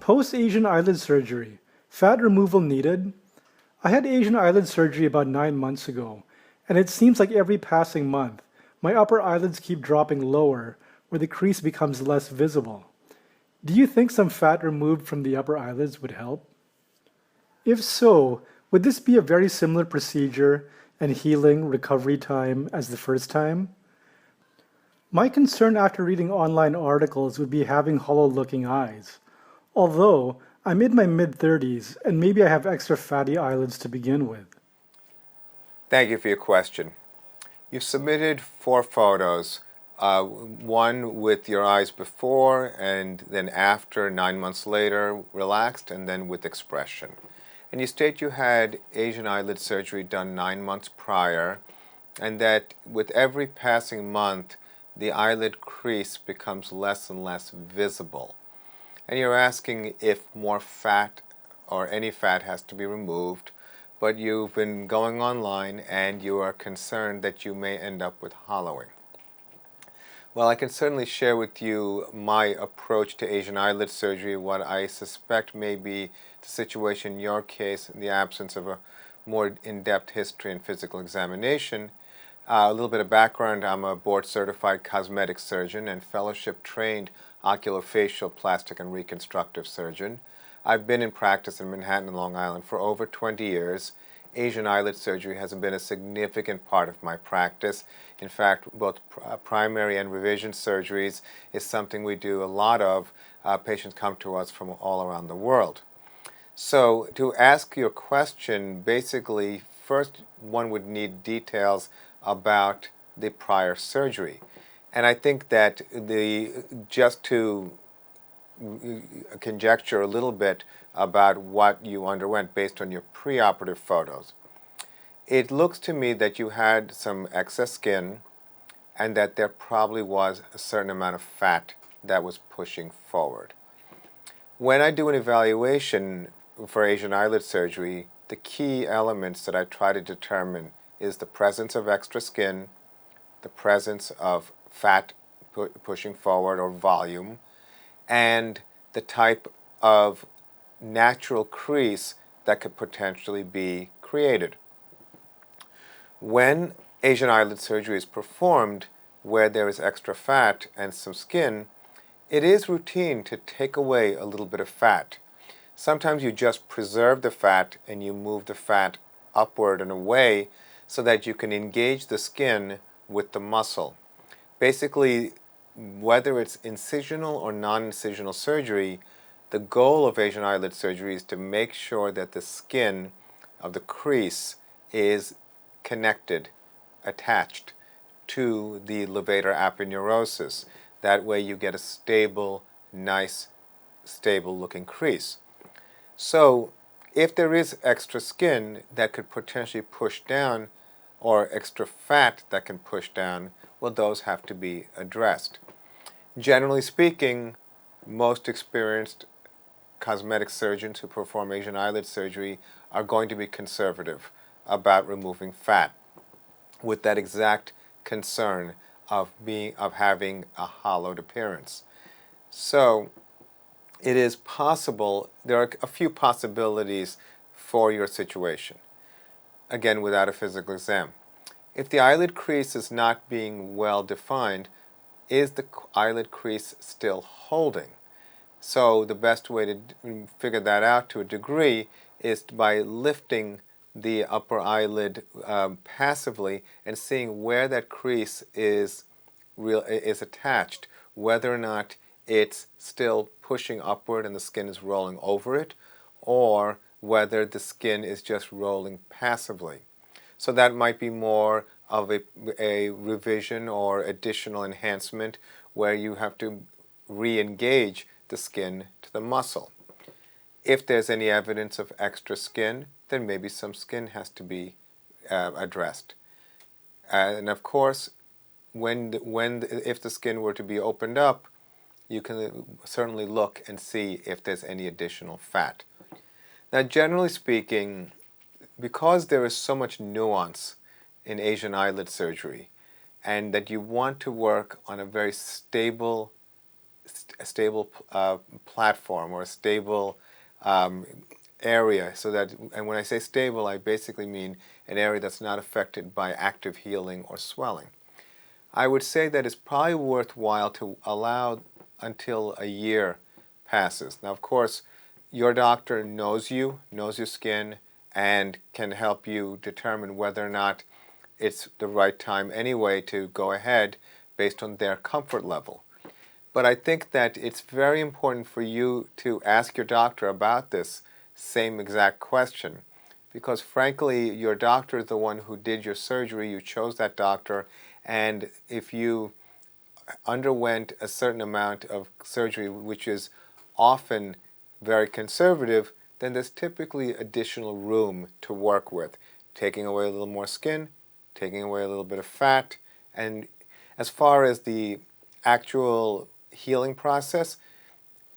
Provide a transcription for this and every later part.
Post-Asian eyelid surgery. Fat removal needed? I had Asian eyelid surgery about 9 months ago, and it seems like every passing month, my upper eyelids keep dropping lower, where the crease becomes less visible. Do you think some fat removed from the upper eyelids would help? If so, would this be a very similar procedure and healing recovery time as the first time? My concern after reading online articles would be having hollow-looking eyes. Although, I'm in my mid-30s and maybe I have extra fatty eyelids to begin with. Thank you for your question. You submitted 4 photos, one with your eyes before and then after, 9 months later, relaxed, and then with expression. And you state you had Asian eyelid surgery done 9 months prior, and that with every passing month, the eyelid crease becomes less and less visible. And you're asking if more fat or any fat has to be removed, but you've been going online and you are concerned that you may end up with hollowing. Well, I can certainly share with you my approach to Asian eyelid surgery, what I suspect may be the situation in your case in the absence of a more in-depth history and physical examination. A little bit of background: I'm a board-certified cosmetic surgeon and fellowship-trained oculofacial, plastic, and reconstructive surgeon. I've been in practice in Manhattan and Long Island for over 20 years. Asian eyelid surgery has been a significant part of my practice. In fact, both primary and revision surgeries is something we do a lot of. Patients come to us from all around the world. So to ask your question, basically, first one would need details about the prior surgery. And I think that just to conjecture a little bit about what you underwent based on your preoperative photos, it looks to me that you had some excess skin and that there probably was a certain amount of fat that was pushing forward. When I do an evaluation for Asian eyelid surgery, the key elements that I try to determine is the presence of extra skin, the presence of fat pushing forward or volume, and the type of natural crease that could potentially be created. When Asian eyelid surgery is performed where there is extra fat and some skin, it is routine to take away a little bit of fat. Sometimes you just preserve the fat and you move the fat upward and away so that you can engage the skin with the muscle. Basically, whether it's incisional or non-incisional surgery, the goal of Asian eyelid surgery is to make sure that the skin of the crease is connected, attached to the levator aponeurosis. That way you get a stable, nice, stable looking crease. So if there is extra skin that could potentially push down, or extra fat that can push down, well, those have to be addressed. Generally speaking, most experienced cosmetic surgeons who perform Asian eyelid surgery are going to be conservative about removing fat, with that exact concern of having a hollowed appearance. So it is possible, there are a few possibilities for your situation, again without a physical exam. If the eyelid crease is not being well defined, is the eyelid crease still holding? So the best way to figure that out to a degree is by lifting the upper eyelid passively and seeing where that crease is attached, whether or not it's still pushing upward and the skin is rolling over it, or whether the skin is just rolling passively. So that might be more of a revision or additional enhancement where you have to re-engage the skin to the muscle. If there's any evidence of extra skin, then maybe some skin has to be addressed. And of course, if the skin were to be opened up, you can certainly look and see if there's any additional fat. Now, generally speaking, because there is so much nuance in Asian eyelid surgery, and that you want to work on a very stable stable platform or a stable um, area, so that, and when I say stable, I basically mean an area that's not affected by active healing or swelling. I would say that it's probably worthwhile to allow until a year passes. Now, of course, your doctor knows you, knows your skin, and can help you determine whether or not it's the right time anyway to go ahead based on their comfort level. But I think that it's very important for you to ask your doctor about this same exact question, because frankly, your doctor is the one who did your surgery. You chose that doctor, and if you underwent a certain amount of surgery, which is often very conservative, then there's typically additional room to work with, taking away a little more skin, taking away a little bit of fat. And as far as the actual healing process,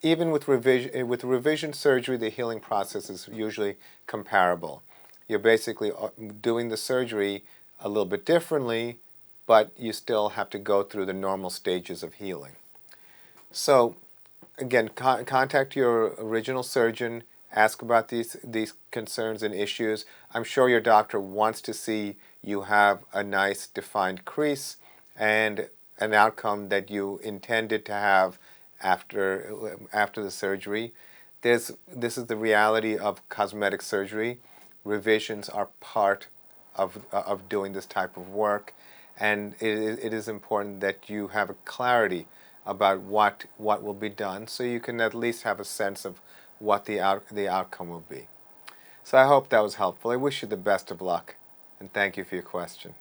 even with revision surgery, the healing process is usually comparable. You're basically doing the surgery a little bit differently, but you still have to go through the normal stages of healing. So again, contact your original surgeon, ask about these concerns and issues. I'm sure your doctor wants to see you have a nice defined crease and an outcome that you intended to have after the surgery. This is the reality of cosmetic surgery. Revisions are part of doing this type of work, and it is important that you have a clarity about what will be done, so you can at least have a sense of what the outcome will be. So I hope that was helpful. I wish you the best of luck, and thank you for your question.